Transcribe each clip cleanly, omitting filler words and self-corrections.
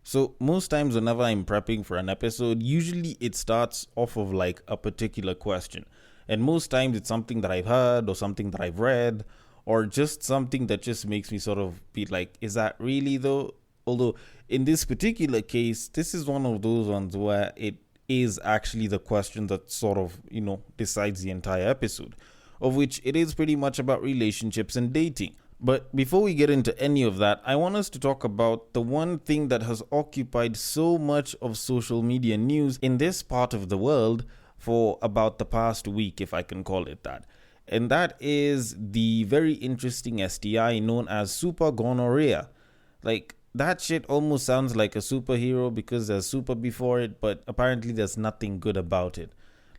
So most times whenever I'm prepping for an episode, usually it starts off of like a particular question. And most times it's something that I've heard or something that I've read or just something that just makes me sort of be like, is that really though? Although in this particular case, this is one of those ones where it is actually the question that sort of, decides the entire episode, of which it is pretty much about relationships and dating. But before we get into any of that, I want us to talk about the one thing that has occupied so much of social media news in this part of the world for about the past week, if I can call it that. And that is the very interesting STI known as super gonorrhea. Like, that shit almost sounds like a superhero because there's super before it, but apparently there's nothing good about it.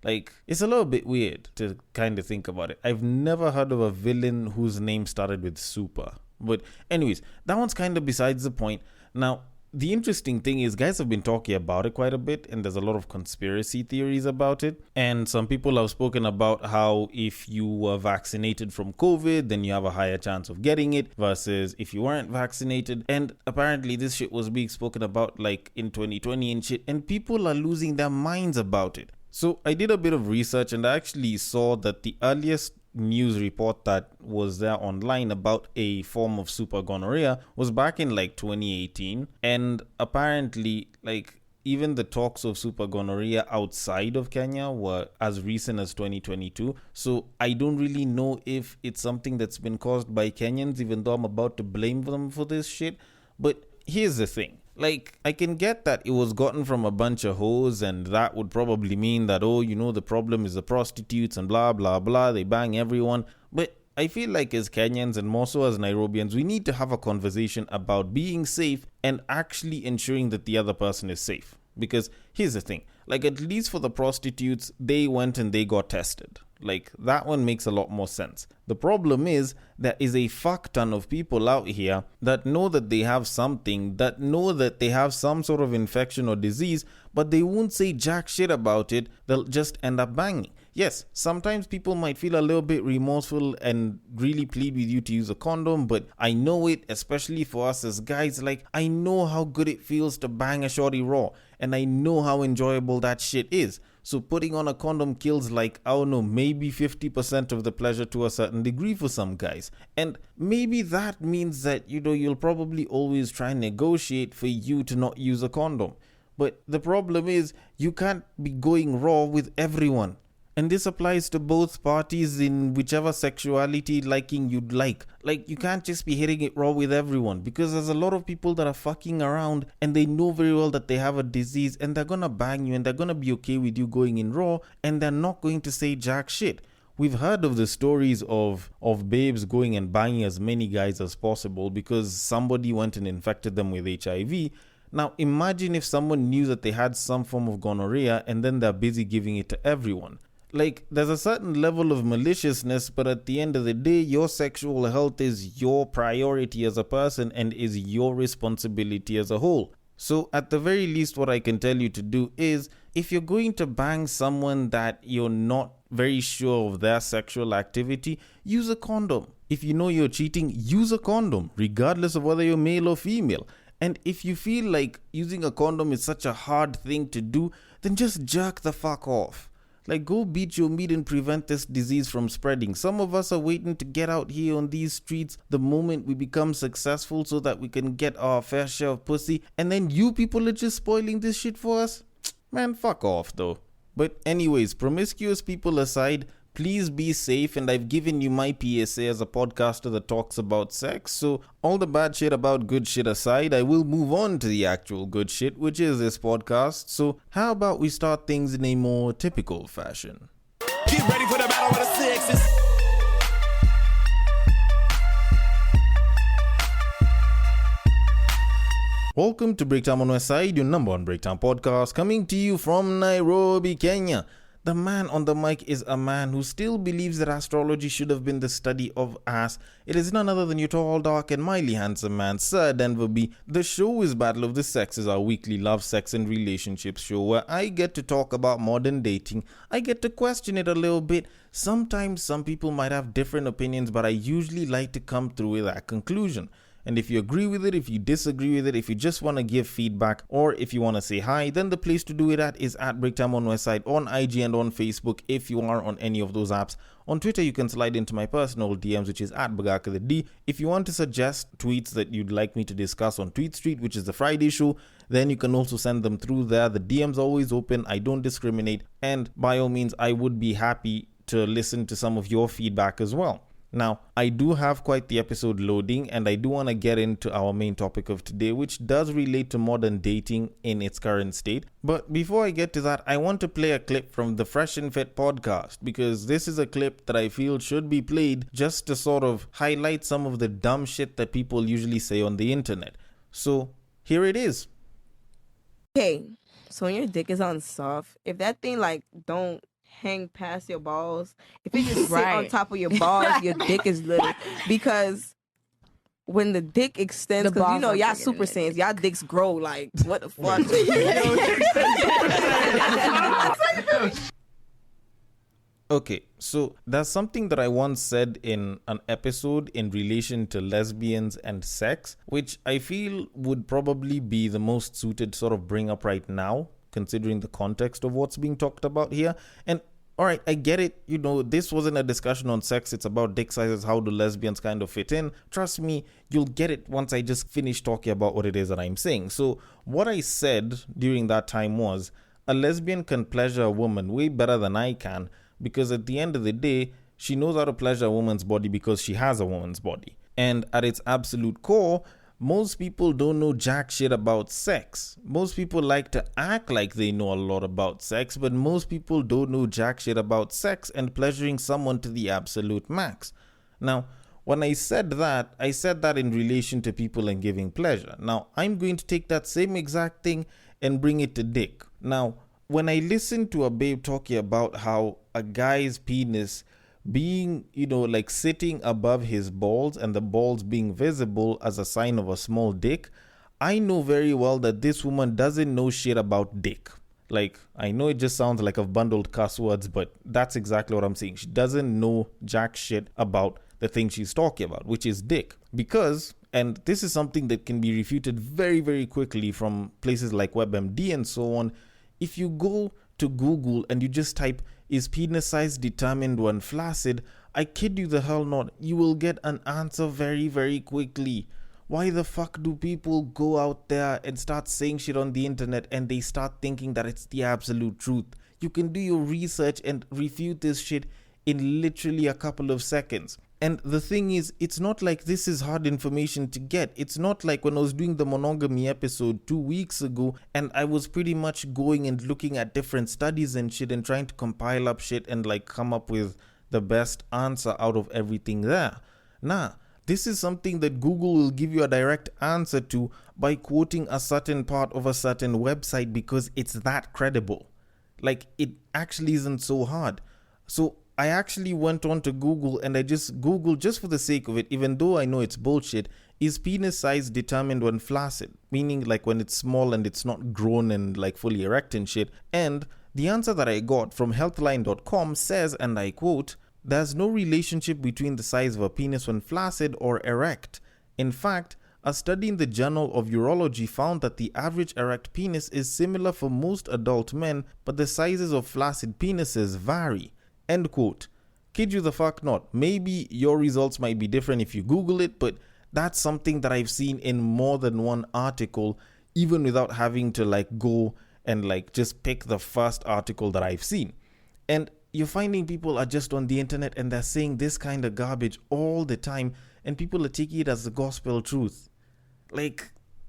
Like, it's a little bit weird to kind of think about it. I've never heard of a villain whose name started with super. But anyways, that one's kind of besides the point. Now, the interesting thing is guys have been talking about it quite a bit, and there's a lot of conspiracy theories about it. And some people have spoken about how if you were vaccinated from COVID, then you have a higher chance of getting it versus if you weren't vaccinated. And apparently this shit was being spoken about like in 2020 and shit, and people are losing their minds about it. So I did a bit of research and I actually saw that the earliest news report that was there online about a form of super gonorrhea was back in like 2018. And apparently, like, even the talks of super gonorrhea outside of Kenya were as recent as 2022. So I don't really know if it's something that's been caused by Kenyans, even though I'm about to blame them for this shit. But here's the thing. Like, I can get that it was gotten from a bunch of hoes, and that would probably mean that, the problem is the prostitutes and blah, blah, blah. They bang everyone. But I feel like as Kenyans and more so as Nairobians, we need to have a conversation about being safe and actually ensuring that the other person is safe. Because here's the thing. Like, at least for the prostitutes, they went and they got tested. Like, that one makes a lot more sense. The problem is, there is a fuck ton of people out here that know that they have something, that know that they have some sort of infection or disease, but they won't say jack shit about it. They'll just end up banging. Yes, sometimes people might feel a little bit remorseful and really plead with you to use a condom, but I know it, especially for us as guys. Like, I know how good it feels to bang a shorty raw, and I know how enjoyable that shit is. So putting on a condom kills like, I don't know, maybe 50% of the pleasure to a certain degree for some guys. And maybe that means that, you'll probably always try and negotiate for you to not use a condom. But the problem is, you can't be going raw with everyone. And this applies to both parties in whichever sexuality liking you'd like. Like, you can't just be hitting it raw with everyone, because there's a lot of people that are fucking around and they know very well that they have a disease and they're gonna bang you and they're gonna be okay with you going in raw and they're not going to say jack shit. We've heard of the stories of babes going and banging as many guys as possible because somebody went and infected them with HIV. Now, imagine if someone knew that they had some form of gonorrhea and then they're busy giving it to everyone. Like, there's a certain level of maliciousness, but at the end of the day, your sexual health is your priority as a person and is your responsibility as a whole. So at the very least, what I can tell you to do is, if you're going to bang someone that you're not very sure of their sexual activity, use a condom. If you know you're cheating, use a condom, regardless of whether you're male or female. And if you feel like using a condom is such a hard thing to do, then just jerk the fuck off. Like, go beat your meat and prevent this disease from spreading. Some of us are waiting to get out here on these streets the moment we become successful so that we can get our fair share of pussy. And then you people are just spoiling this shit for us? Man, fuck off though. But anyways, promiscuous people aside, please be safe, and I've given you my PSA as a podcaster that talks about sex. So all the bad shit about good shit aside, I will move on to the actual good shit, which is this podcast. So how about we start things in a more typical fashion? Get ready for the battle of the sexes. Welcome to Breakdown on West Side, your number one breakdown podcast, coming to you from Nairobi, Kenya. The man on the mic is a man who still believes that astrology should have been the study of ass. It is none other than your tall, dark, and mildly handsome man, Sir Denver B. The show is Battle of the Sexes, our weekly love, sex, and relationships show where I get to talk about modern dating. I get to question it a little bit. Sometimes some people might have different opinions, but I usually like to come through with that conclusion. And if you agree with it, if you disagree with it, if you just want to give feedback, or if you want to say hi, then the place to do it at is at Breaktime on Westside on IG and on Facebook if you are on any of those apps. On Twitter, you can slide into my personal DMs, which is at Bagaka the D. If you want to suggest tweets that you'd like me to discuss on Tweet Street, which is the Friday show, then you can also send them through there. The DM's always open. I don't discriminate. And by all means, I would be happy to listen to some of your feedback as well. Now, I do have quite the episode loading, and I do want to get into our main topic of today, which does relate to modern dating in its current state. But before I get to that, I want to play a clip from the Fresh and Fit podcast, because this is a clip that I feel should be played just to sort of highlight some of the dumb shit that people usually say on the internet. So, here it is. Okay, so when your dick is on soft, if that thing don't hang past your balls, if it just sit on top of your balls, your dick is little. Because when the dick extends, because y'all Super Saiyans, y'all dicks grow like, what the fuck? Okay, so there's something that I once said in an episode in relation to lesbians and sex, which I feel would probably be the most suited sort of bring up right now, considering the context of what's being talked about here. And all right, I get it. This wasn't a discussion on sex. It's about dick sizes. How do lesbians kind of fit in? Trust me, you'll get it once I just finish talking about what it is that I'm saying. So what I said during that time was, a lesbian can pleasure a woman way better than I can, because at the end of the day, she knows how to pleasure a woman's body because she has a woman's body. And at its absolute core, most people don't know jack shit about sex. Most people like to act like they know a lot about sex, but most people don't know jack shit about sex and pleasuring someone to the absolute max. Now, when I said that in relation to people and giving pleasure. Now, I'm going to take that same exact thing and bring it to dick. Now, when I listen to a babe talking about how a guy's penis being, sitting above his balls and the balls being visible as a sign of a small dick, I know very well that this woman doesn't know shit about dick. I know it just sounds like I've bundled cuss words, but that's exactly what I'm saying. She doesn't know jack shit about the thing she's talking about, which is dick. Because, and this is something that can be refuted very, very quickly from places like WebMD and so on, if you go to Google and you just type, is penis size determined when flaccid? I kid you the hell not. You will get an answer very, very quickly. Why the fuck do people go out there and start saying shit on the internet and they start thinking that it's the absolute truth? You can do your research and refute this shit in literally a couple of seconds. And the thing is, it's not like this is hard information to get. It's not like when I was doing the monogamy episode 2 weeks ago and I was pretty much going and looking at different studies and shit and trying to compile up shit and come up with the best answer out of everything there. Nah, this is something that Google will give you a direct answer to by quoting a certain part of a certain website because it's that credible. It actually isn't so hard. So I actually went on to Google and I just Googled, just for the sake of it, even though I know it's bullshit, is penis size determined when flaccid? Meaning when it's small and it's not grown and fully erect and shit. And the answer that I got from healthline.com says, and I quote, "There's no relationship between the size of a penis when flaccid or erect. In fact, a study in the Journal of Urology found that the average erect penis is similar for most adult men, but the sizes of flaccid penises vary." End quote. Kid you the fuck not. Maybe your results might be different if you Google it, but that's something that I've seen in more than one article, even without having to go and just pick the first article that I've seen. And you're finding people are just on the internet and they're saying this kind of garbage all the time, and people are taking it as the gospel truth.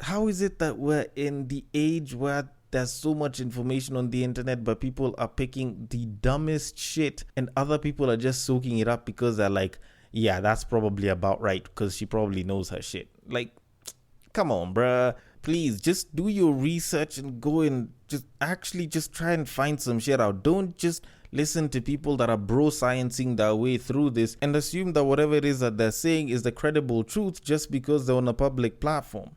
How is it that we're in the age where there's so much information on the internet, but people are picking the dumbest shit and other people are just soaking it up because they're yeah, that's probably about right because she probably knows her shit. Come on, bruh. Please, just do your research and go and just try and find some shit out. Don't just listen to people that are bro-sciencing their way through this and assume that whatever it is that they're saying is the credible truth just because they're on a public platform.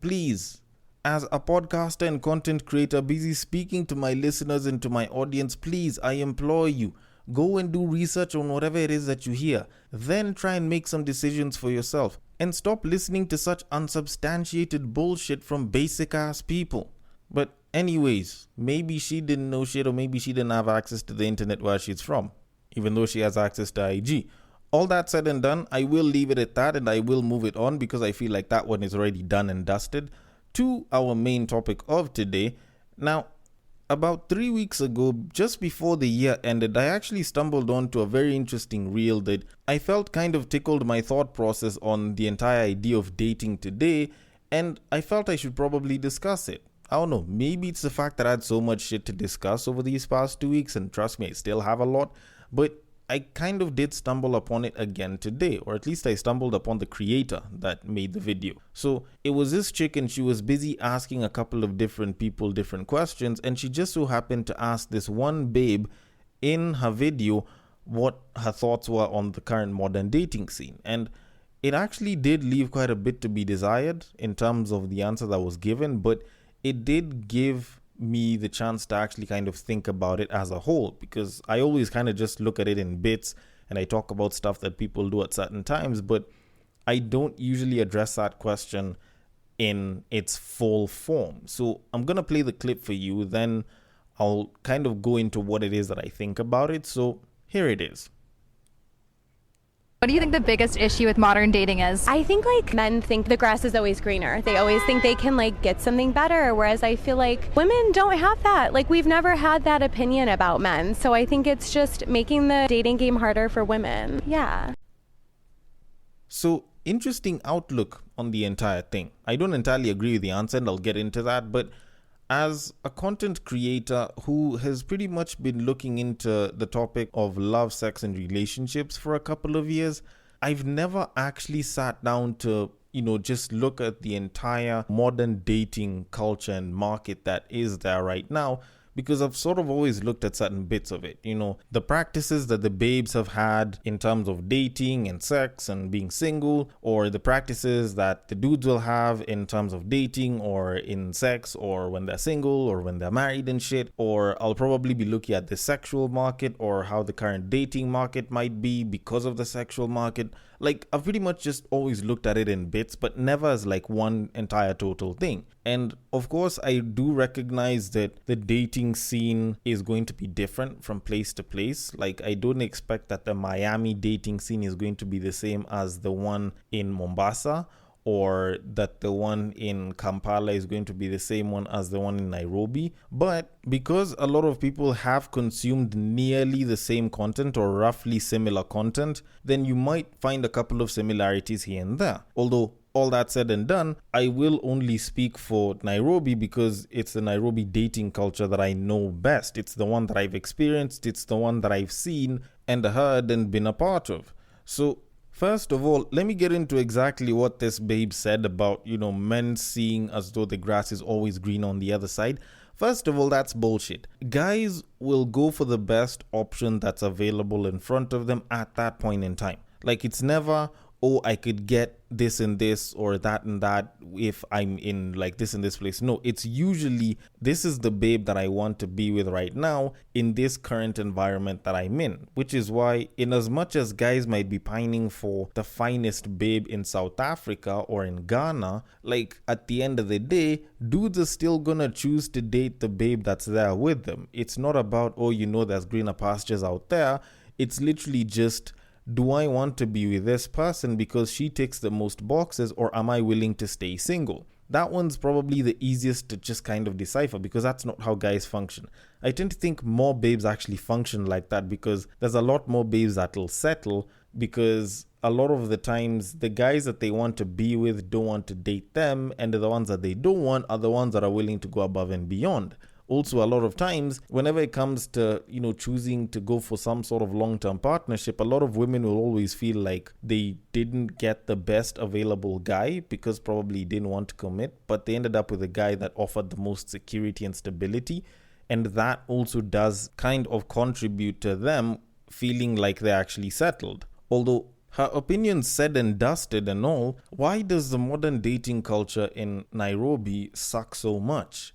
Please. As a podcaster and content creator busy speaking to my listeners and to my audience, please, I implore you, go and do research on whatever it is that you hear. Then try and make some decisions for yourself. and stop listening to such unsubstantiated bullshit from basic ass people. But anyways, maybe she didn't know shit, or maybe she didn't have access to the internet where she's from, even though she has access to IG. All that said and done, I will leave it at that and I will move it on because I feel like that one is already done and dusted, to our main topic of today. Now, about 3 weeks ago, just before the year ended, I actually stumbled onto a very interesting reel that I felt kind of tickled my thought process on the entire idea of dating today, and I felt I should probably discuss it. I don't know, maybe it's the fact that I had so much shit to discuss over these past 2 weeks, and trust me, I still have a lot, but I kind of did stumble upon it again today, or at least I stumbled upon the creator that made the video. So it was this chick, and she was busy asking a couple of different people different questions, and she just so happened to ask this one babe in her video what her thoughts were on the current modern dating scene. And it actually did leave quite a bit to be desired in terms of the answer that was given, but it did give me the chance to actually kind of think about it as a whole, because I always kind of just look at it in bits and I talk about stuff that people do at certain times, but I don't usually address that question in its full form. So I'm going to play the clip for you, then I'll kind of go into what it is that I think about it. So here it is. What do you think the biggest issue with modern dating is? I think like men think the grass is always greener. They always think they can like get something better, whereas I feel like women don't have that. Like we've never had that opinion about men. So I think it's just making the dating game harder for women. Yeah. So interesting outlook on the entire thing. I don't entirely agree with the answer, and I'll get into that, but as a content creator who has pretty much been looking into the topic of love, sex, and relationships for a couple of years, I've never actually sat down to, just look at the entire modern dating culture and market that is there right now, because I've sort of always looked at certain bits of it. The practices that the babes have had in terms of dating and sex and being single, or the practices that the dudes will have in terms of dating or in sex, or when they're single or when they're married and shit. Or I'll probably be looking at the sexual market, or how the current dating market might be because of the sexual market. Like, I've pretty much just always looked at it in bits, but never as like one entire total thing. And of course, I do recognize that the dating scene is going to be different from place to place. Like, I don't expect that the Miami dating scene is going to be the same as the one in Mombasa, or that the one in Kampala is going to be the same one as the one in Nairobi. But because a lot of people have consumed nearly the same content or roughly similar content, then you might find a couple of similarities here and there. Although, all that said and done, I will only speak for Nairobi because it's the Nairobi dating culture that I know best. It's the one that I've experienced. It's the one that I've seen and heard and been a part of. So first of all, let me get into exactly what this babe said about, men seeing as though the grass is always green on the other side. First of all, that's bullshit. Guys will go for the best option that's available in front of them at that point in time. Like, it's never, oh, I could get this and this or that and that if I'm in like this and this place. No, it's usually, this is the babe that I want to be with right now in this current environment that I'm in. Which is why, in as much as guys might be pining for the finest babe in South Africa or in Ghana, like, at the end of the day, dudes are still gonna choose to date the babe that's there with them. It's not about, oh, there's greener pastures out there. It's literally just, do I want to be with this person because she ticks the most boxes, or am I willing to stay single? That one's probably the easiest to just kind of decipher, because that's not how guys function. I tend to think more babes actually function like that, because there's a lot more babes that'll settle, because a lot of the times the guys that they want to be with don't want to date them, and the ones that they don't want are the ones that are willing to go above and beyond. Also, a lot of times, whenever it comes to, choosing to go for some sort of long-term partnership, a lot of women will always feel like they didn't get the best available guy because probably didn't want to commit, but they ended up with a guy that offered the most security and stability. And that also does kind of contribute to them feeling like they're actually settled. Although, her opinions said and dusted and all, why does the modern dating culture in Nairobi suck so much?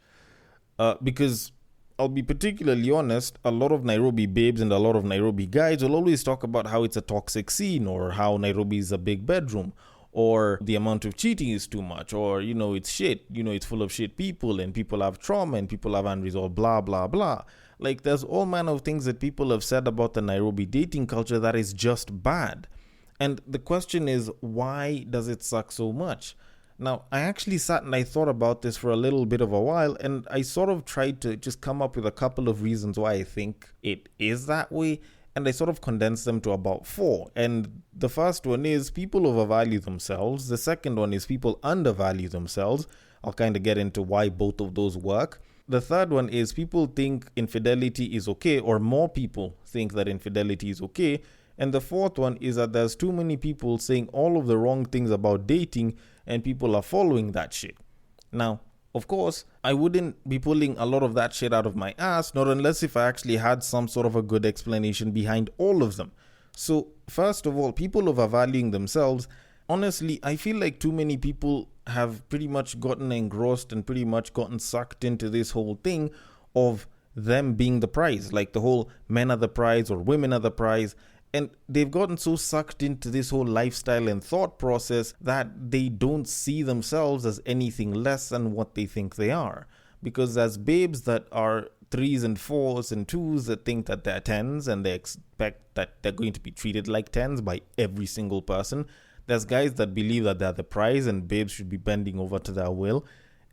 Because I'll be particularly honest, a lot of Nairobi babes and a lot of Nairobi guys will always talk about how it's a toxic scene, or how Nairobi is a big bedroom, or the amount of cheating is too much, or, it's shit, it's full of shit people, and people have trauma, and people have unresolved blah, blah, blah. Like, there's all manner of things that people have said about the Nairobi dating culture that is just bad. And the question is, why does it suck so much? Now, I actually sat and I thought about this for a little bit of a while, and I sort of tried to just come up with a couple of reasons why I think it is that way. And I sort of condensed them to about 4. And the first one is people overvalue themselves. The second one is people undervalue themselves. I'll kind of get into why both of those work. The third one is people think infidelity is okay, or more people think that infidelity is okay. And the fourth one is that there's too many people saying all of the wrong things about dating, and people are following that shit. Now, of course, I wouldn't be pulling a lot of that shit out of my ass, not unless if I actually had some sort of a good explanation behind all of them. So, first of all, people overvaluing themselves. Honestly, I feel like too many people have pretty much gotten engrossed and pretty much gotten sucked into this whole thing of them being the prize, like the whole men are the prize or women are the prize. And they've gotten so sucked into this whole lifestyle and thought process that they don't see themselves as anything less than what they think they are. Because there's babes that are 3s and 4s and 2s that think that they're 10s, and they expect that they're going to be treated like 10s by every single person. There's guys that believe that they're the prize and babes should be bending over to their will.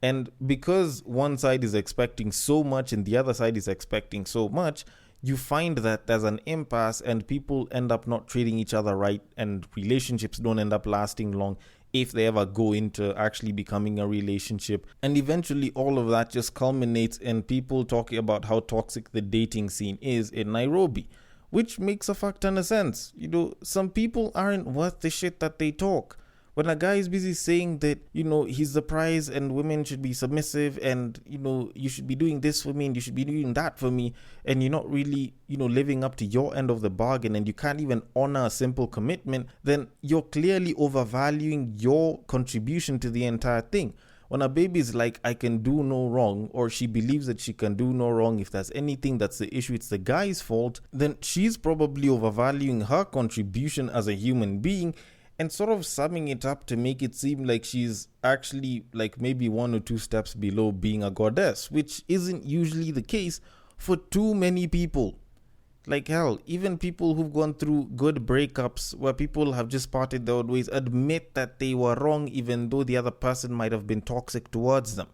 And because one side is expecting so much and the other side is expecting so much, you find that there's an impasse and people end up not treating each other right, and relationships don't end up lasting long if they ever go into actually becoming a relationship. And eventually all of that just culminates in people talking about how toxic the dating scene is in Nairobi, which makes a fuck ton of sense. Some people aren't worth the shit that they talk. When a guy is busy saying that, he's the prize and women should be submissive and, you should be doing this for me and you should be doing that for me, and you're not really, living up to your end of the bargain, and you can't even honor a simple commitment, then you're clearly overvaluing your contribution to the entire thing. When a baby's like, I can do no wrong, or she believes that she can do no wrong, if there's anything that's the issue, it's the guy's fault, then she's probably overvaluing her contribution as a human being, and sort of summing it up to make it seem like she's actually like maybe 1 or 2 steps below being a goddess, which isn't usually the case for too many people. Like hell, even people who've gone through good breakups where people have just parted their own ways admit that they were wrong, even though the other person might have been toxic towards them.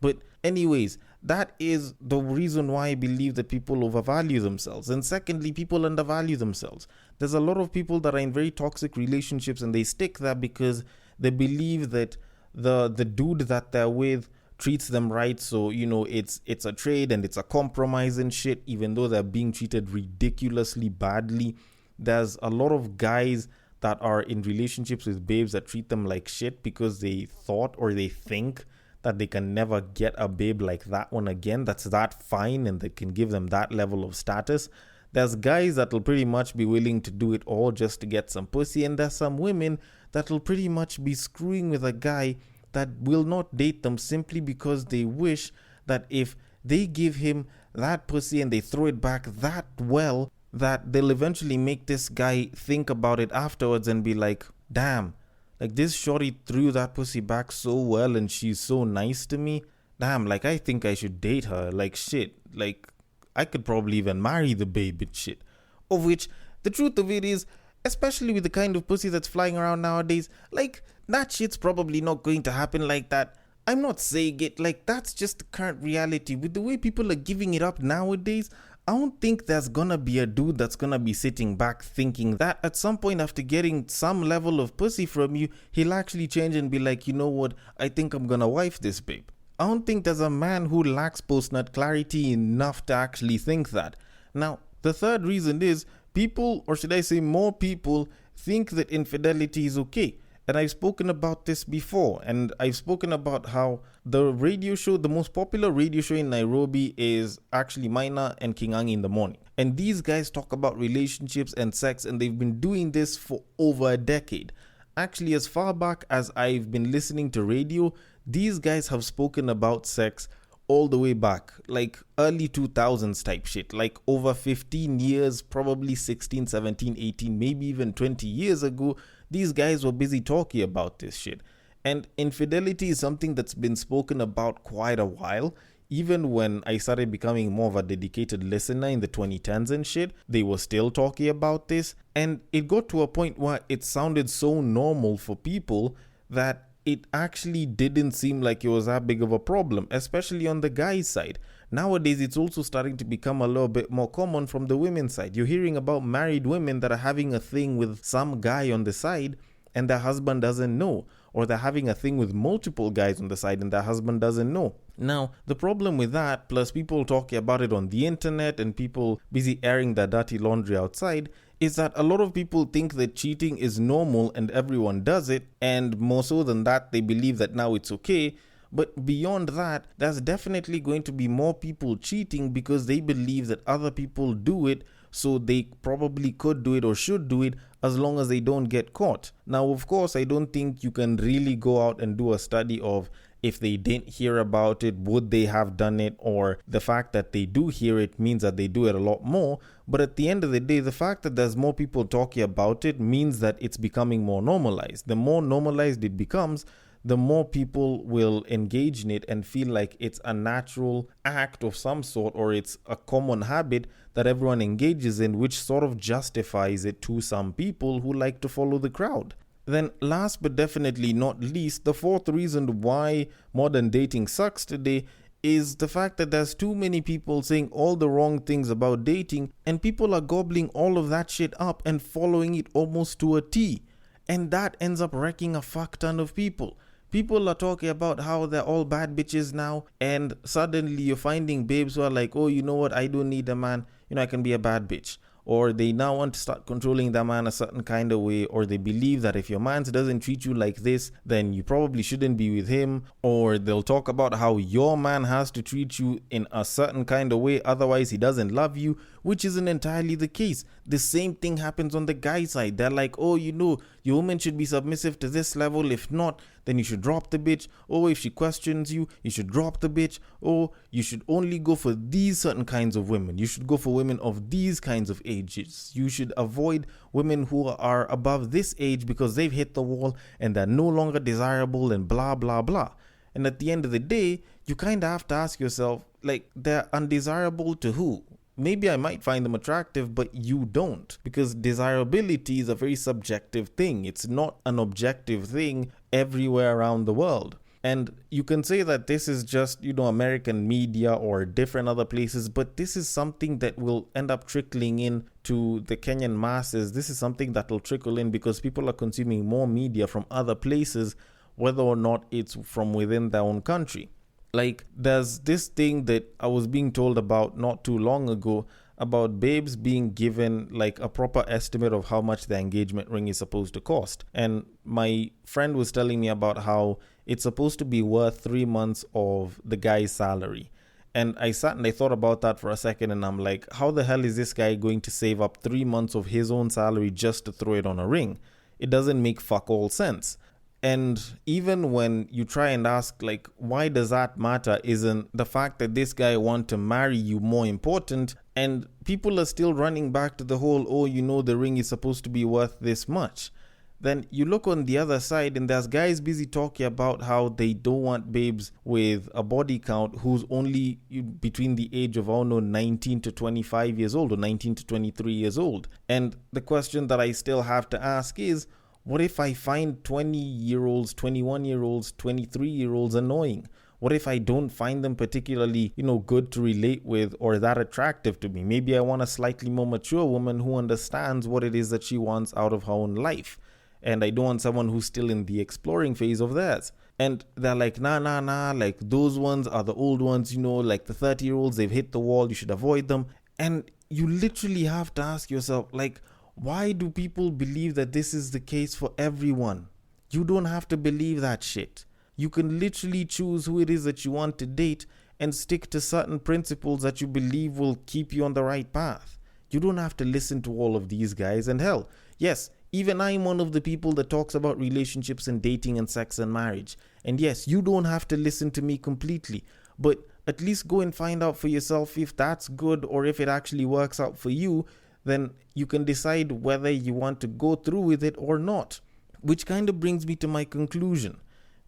But anyways, that is the reason why I believe that people overvalue themselves. And secondly, people undervalue themselves. There's a lot of people that are in very toxic relationships and they stick there because they believe that the dude that they're with treats them right. So, it's a trade and it's a compromise and shit, even though they're being treated ridiculously badly. There's a lot of guys that are in relationships with babes that treat them like shit because they thought or they think that they can never get a babe like that one again, that's that fine and that can give them that level of status. There's guys that will pretty much be willing to do it all just to get some pussy, and there's some women that will pretty much be screwing with a guy that will not date them simply because they wish that if they give him that pussy and they throw it back that well, that they'll eventually make this guy think about it afterwards and be like, damn, like this shorty threw that pussy back so well and she's so nice to me. Damn, like I think I should date her. Like shit, like I could probably even marry the babe and shit. Of which, the truth of it is, especially with the kind of pussy that's flying around nowadays, like that shit's probably not going to happen like that. I'm not saying it, like that's just the current reality. With the way people are giving it up nowadays, I don't think there's gonna be a dude that's gonna be sitting back thinking that at some point after getting some level of pussy from you, he'll actually change and be like, you know what, I think I'm gonna wife this babe. I don't think there's a man who lacks post-nut clarity enough to actually think that. Now, the third reason is people, or should I say more people, think that infidelity is okay. And I've spoken about this before, and I've spoken about how the radio show, the most popular radio show in Nairobi is actually Maina and Kingangi in the Morning. And these guys talk about relationships and sex, and they've been doing this for over a decade. Actually, as far back as I've been listening to radio, these guys have spoken about sex all the way back, like early 2000s type shit, like over 15 years, probably 16, 17, 18, maybe even 20 years ago. these guys were busy talking about this shit. And infidelity is something that's been spoken about quite a while. Even when I started becoming more of a dedicated listener in the 2010s and shit, they were still talking about this. And it got to a point where it sounded so normal for people that it actually didn't seem like it was that big of a problem, especially on the guy's side. Nowadays, it's also starting to become a little bit more common from the women's side. You're hearing about married women that are having a thing with some guy on the side and their husband doesn't know. Or they're having a thing with multiple guys on the side and their husband doesn't know. Now, the problem with that, plus people talking about it on the internet and people busy airing their dirty laundry outside, is that a lot of people think that cheating is normal and everyone does it, and more so than that, they believe that now it's okay. But beyond that, there's definitely going to be more people cheating because they believe that other people do it, so they probably could do it or should do it as long as they don't get caught. Now, of course, I don't think you can really go out and do a study of if they didn't hear about it, would they have done it, or the fact that they do hear it means that they do it a lot more. But at the end of the day, the fact that there's more people talking about it means that it's becoming more normalized. The more normalized it becomes, the more people will engage in it and feel like it's a natural act of some sort, or it's a common habit that everyone engages in, which sort of justifies it to some people who like to follow the crowd. Then last but definitely not least, the fourth reason why modern dating sucks today is the fact that there's too many people saying all the wrong things about dating, and people are gobbling all of that shit up and following it almost to a T. And that ends up wrecking a fuck ton of people. People are talking about how they're all bad bitches now, and suddenly you're finding babes who are like, oh, you know what, I don't need a man, I can be a bad bitch. Or they now want to start controlling their man a certain kind of way, or they believe that if your man doesn't treat you like this, then you probably shouldn't be with him. Or they'll talk about how your man has to treat you in a certain kind of way, otherwise he doesn't love you, which isn't entirely the case. The same thing happens on the guy side. They're like, oh, your woman should be submissive to this level. If not, then you should drop the bitch. Or if she questions you, you should drop the bitch. Or you should only go for these certain kinds of women. You should go for women of these kinds of ages. You should avoid women who are above this age because they've hit the wall and they're no longer desirable and blah, blah, blah. And at the end of the day, you kind of have to ask yourself, like, they're undesirable to who? Maybe I might find them attractive, but you don't. Because desirability is a very subjective thing. It's not an objective thing everywhere around the world. And you can say that this is just, American media or different other places, but this is something that will end up trickling in to the Kenyan masses. This is something that will trickle in because people are consuming more media from other places, whether or not it's from within their own country. Like, there's this thing that I was being told about not too long ago about babes being given like a proper estimate of how much the engagement ring is supposed to cost. And my friend was telling me about how it's supposed to be worth 3 months of the guy's salary. And I sat and I thought about that for a second, and I'm like, how the hell is this guy going to save up 3 months of his own salary just to throw it on a ring? It doesn't make fuck all sense. And even when you try and ask, like, why does that matter? Isn't the fact that this guy wants to marry you more important? And people are still running back to the whole, the ring is supposed to be worth this much. Then you look on the other side and there's guys busy talking about how they don't want babes with a body count who's only between the age of, 19 to 25 years old or 19 to 23 years old. And the question that I still have to ask is, what if I find 20-year-olds, 21-year-olds, 23-year-olds annoying? What if I don't find them particularly, good to relate with or that attractive to me? Maybe I want a slightly more mature woman who understands what it is that she wants out of her own life. And I don't want someone who's still in the exploring phase of theirs. And they're like, nah, like those ones are the old ones, like the 30-year-olds, they've hit the wall, you should avoid them. And you literally have to ask yourself, like, why do people believe that this is the case for everyone? You don't have to believe that shit. You can literally choose who it is that you want to date and stick to certain principles that you believe will keep you on the right path. You don't have to listen to all of these guys. And hell, yes, even I'm one of the people that talks about relationships and dating and sex and marriage. And yes, you don't have to listen to me completely, but at least go and find out for yourself if that's good or if it actually works out for you. Then you can decide whether you want to go through with it or not. Which kind of brings me to my conclusion.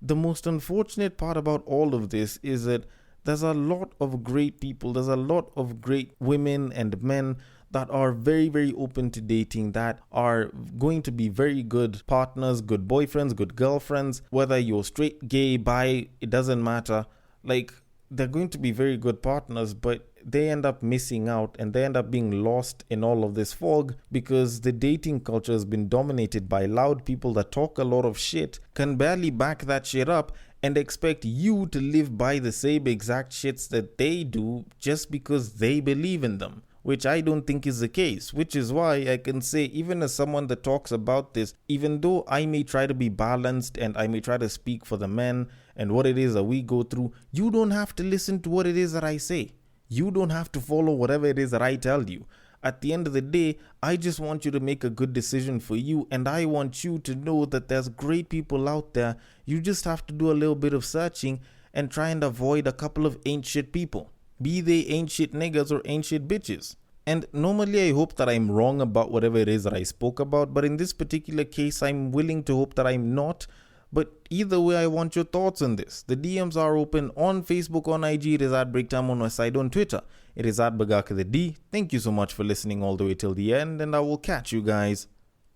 The most unfortunate part about all of this is that there's a lot of great people, there's a lot of great women and men that are very, very open to dating, that are going to be very good partners, good boyfriends, good girlfriends, whether you're straight, gay, bi, it doesn't matter. Like, they're going to be very good partners, but they end up missing out and they end up being lost in all of this fog because the dating culture has been dominated by loud people that talk a lot of shit, can barely back that shit up, and expect you to live by the same exact shits that they do just because they believe in them. Which I don't think is the case, which is why I can say, even as someone that talks about this, even though I may try to be balanced and I may try to speak for the men and what it is that we go through, you don't have to listen to what it is that I say. You don't have to follow whatever it is that I tell you. At the end of the day, I just want you to make a good decision for you, and I want you to know that there's great people out there. You just have to do a little bit of searching and try and avoid a couple of ain't shit people. Be they ain't shit niggas or ain't shit bitches. And normally I hope that I'm wrong about whatever it is that I spoke about, but in this particular case, I'm willing to hope that I'm not. But either way, I want your thoughts on this. The DMs are open on Facebook, on IG. It is at Breaktime on Westside on Twitter. It is at Bagaka the D. Thank you so much for listening all the way till the end, and I will catch you guys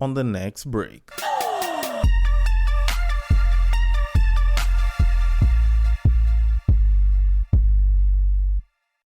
on the next break.